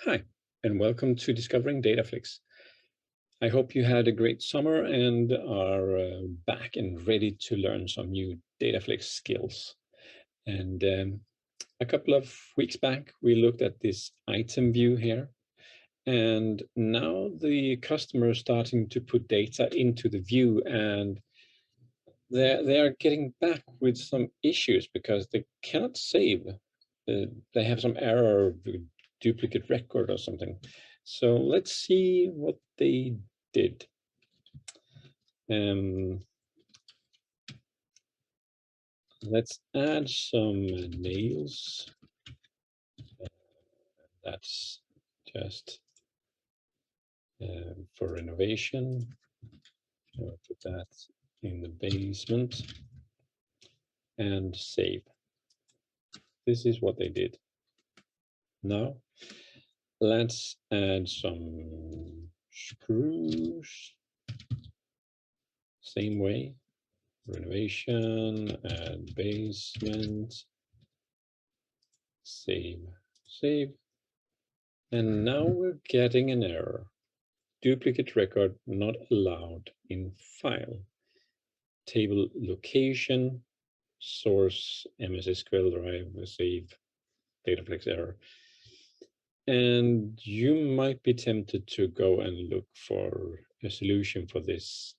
Hi, and welcome to Discovering DataFlex. I hope you had a great summer and are back and ready to learn some new DataFlex skills. And a couple of weeks back, we looked at this item view here. And now the customer is starting to put data into the view, and they are getting back with some issues because they cannot save. They have some error, duplicate record or something. So let's see what they did. Let's add some nails. That's just for renovation. I'll put that in the basement and save. This is what they did. Now let's add some screws. Same way, renovation and basement, save. And now we're getting an error. Duplicate record not allowed in file. Table location, source, MS SQL drive, save, DataFlex error. And you might be tempted to go and look for a solution for this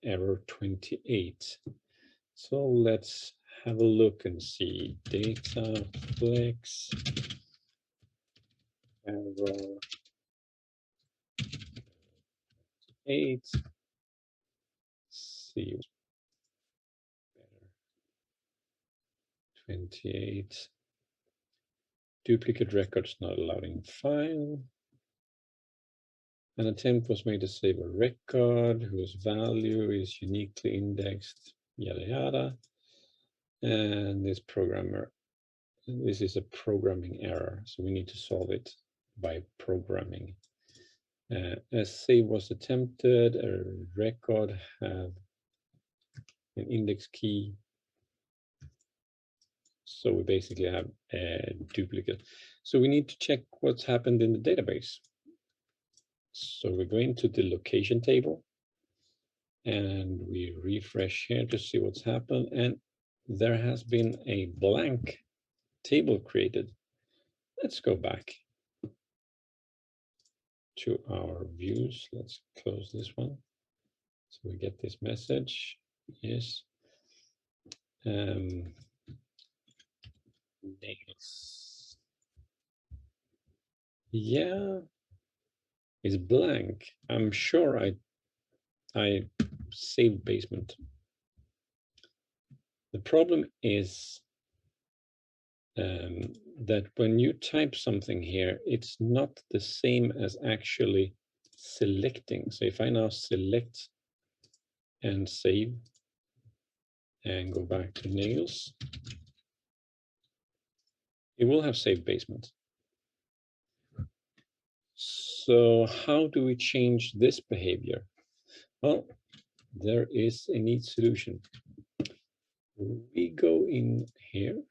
error 28. So let's have a look and see DataFlex error 8. See what's better. 28. Duplicate records not allowed in file. An attempt was made to save a record whose value is uniquely indexed, yada yada. And this is a programming error, so we need to solve it by programming. A save was attempted, a record have an index key. So we basically have a duplicate. So we need to check what's happened in the database. So we go into the location table and we refresh here to see what's happened. And there has been a blank table created. Let's go back to our views. Let's close this one. So we get this message. Yes. Nails. Yeah, it's blank. I'm sure I saved basement. The problem is that when you type something here, it's not the same as actually selecting. So if I now select and save and go back to nails, it will have saved basement. So how do we change this behavior? Well, there is a neat solution. We go in here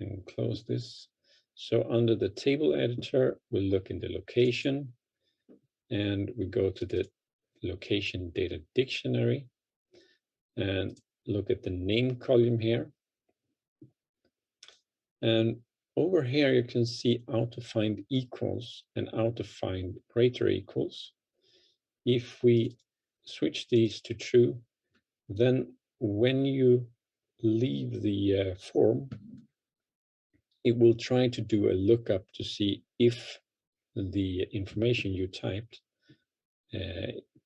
and close this. So under the table editor, we look in the location and we go to the location data dictionary and look at the name column here. And over here, you can see AUTOFIND equals and AUTOFIND greater equals. If we switch these to true, then when you leave the form, it will try to do a lookup to see if the information you typed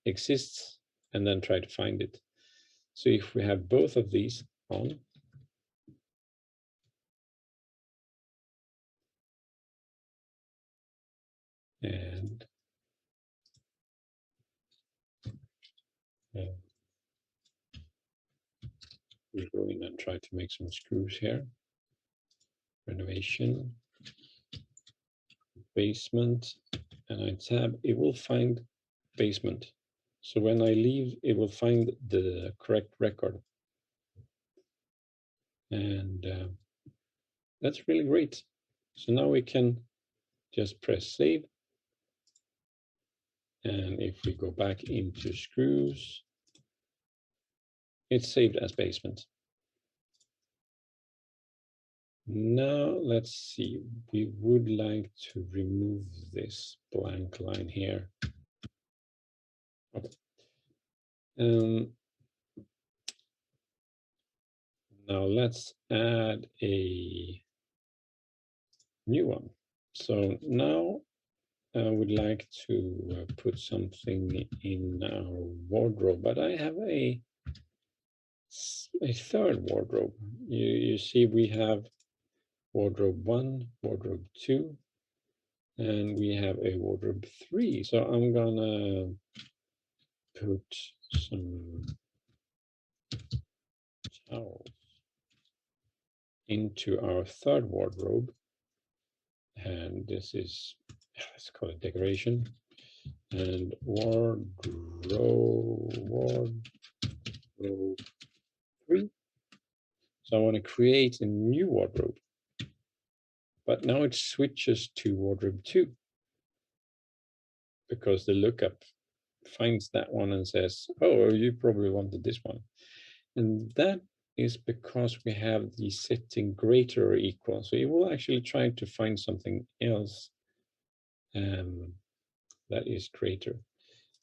exists and then try to find it. So if we have both of these on, and we go in and try to make some screws here. Renovation, basement, and I tab, it will find basement. So when I leave, it will find the correct record. And that's really great. So now we can just press save. And if we go back into screws, it's saved as basement. Now let's see, we would like to remove this blank line here. Okay. Now let's add a new one. So now I would like to put something in our wardrobe, but I have a third wardrobe. You see we have wardrobe 1, wardrobe 2, and we have a wardrobe 3. So I'm gonna put some towels into our third wardrobe, and this is, let's call it decoration, and wardrobe 3. So I want to create a new wardrobe, but now it switches to wardrobe 2 because the lookup finds that one and says, oh, you probably wanted this one. And that is because we have the setting greater or equal. So it will actually try to find something else that is greater.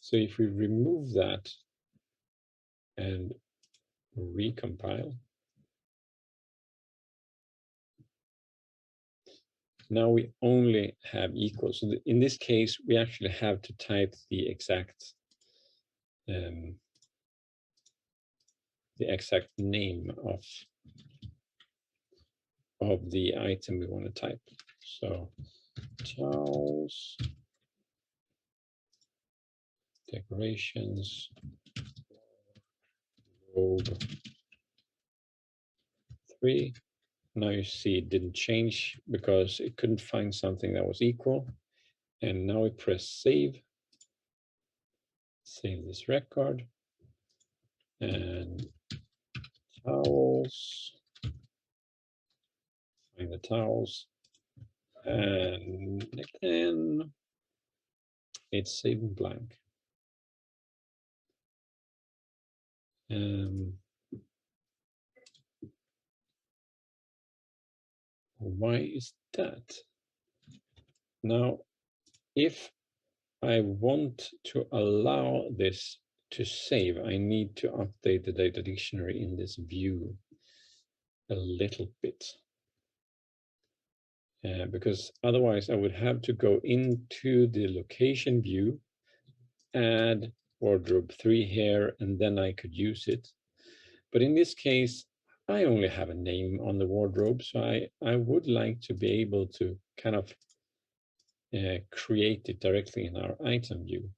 So if we remove that and recompile, now we only have equal. So in this case, we actually have to type the exact name of the item we want to type. So towels, decorations, wardrobe 3. Now you see it didn't change because it couldn't find something that was equal. And now we press save. Save this record. And towels. Find the towels. And again, it's saved in blank. Why is that? Now, if I want to allow this to save, I need to update the data dictionary in this view a little bit. Because otherwise I would have to go into the location view, add wardrobe 3 here, and then I could use it. But in this case, I only have a name on the wardrobe, so I would like to be able to kind of create it directly in our item view.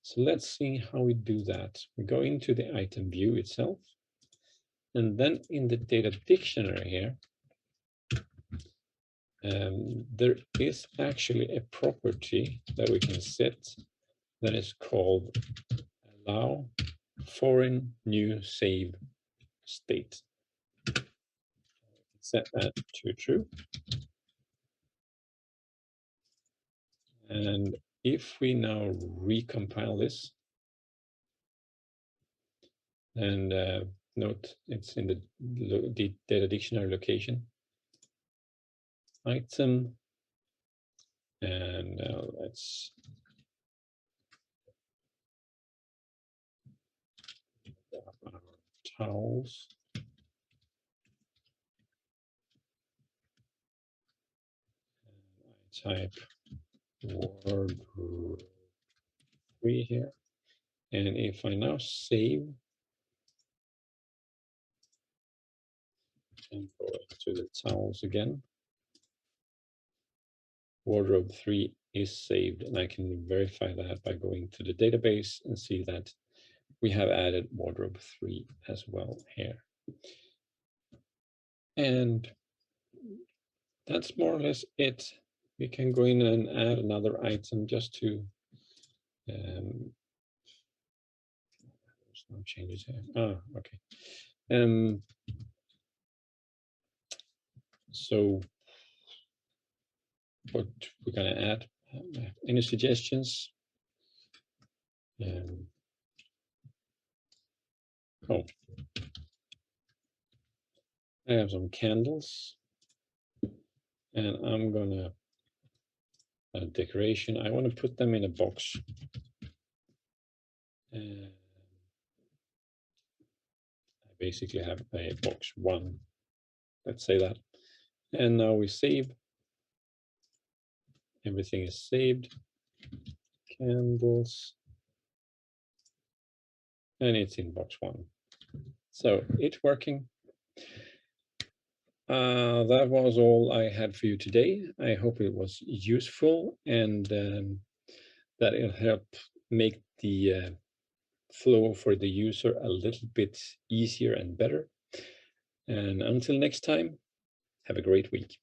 So let's see how we do that. We go into the item view itself, and then in the data dictionary here, there is actually a property that we can set that is called allow foreign new save state. Set that to true. And if we now recompile this, and note it's in the data dictionary location, item, and let's our towels. And I type wardrobe 3 here. And if I now save and go to the towels again, wardrobe 3 is saved, and I can verify that by going to the database and see that we have added wardrobe 3 as well here. And that's more or less it. We can go in and add another item just to there's no changes here. Okay. So what we're going to add. Any suggestions? Oh, I have some candles, and I'm gonna decoration. I want to put them in a box. I basically have a box 1. Let's say that. And now we save. Everything is saved. Candles. And it's in box 1. So it's working. That was all I had for you today. I hope it was useful and that it'll help make the flow for the user a little bit easier and better. And until next time, have a great week.